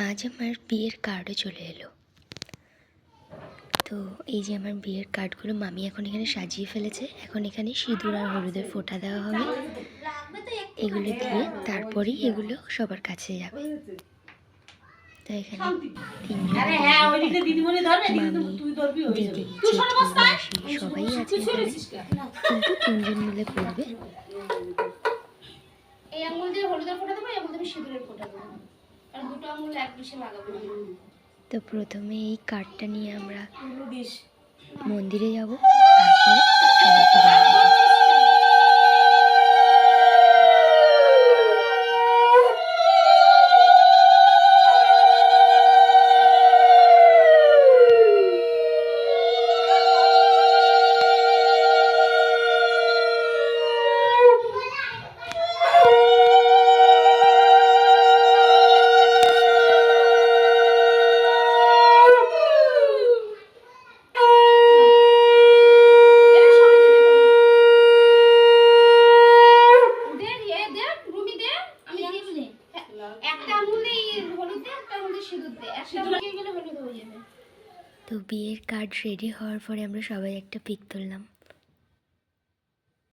আজ আমার বিয়ের কার্ডও চলে এলো। তো এই যে আমার বিয়ের কার্ডগুলো মামি এখন এখানে সাজিয়ে ফেলেছে। এখন এখানে সিঁদুর আর হলুদের ফোঁটা দেওয়া হবে। এগুলো দিয়ে তারপরেই এগুলো সবার কাছে যাবে। তো এখানে তিনজন মামি, দিদি, জেঠি, মাসি সবাই আছে এখানে, কিন্তু তিনজন মিলে করবে। এই আঙুল দিয়ে হলুদের ফোঁটা দেবো, এই আঙুল দিয়ে সিঁদুরের ফোঁটা দেবো, আর দুটো আঙুল এক পিছে লাগাবো। তো প্রথমে এই কার্ডটা নিয়ে আমরা মন্দিরে যাব, তারপরে সবাইকে বাড়ি। তো বিয়ের কার্ড রেডি হওয়ার পরে আমরা সবাই একটা পিক তুললাম।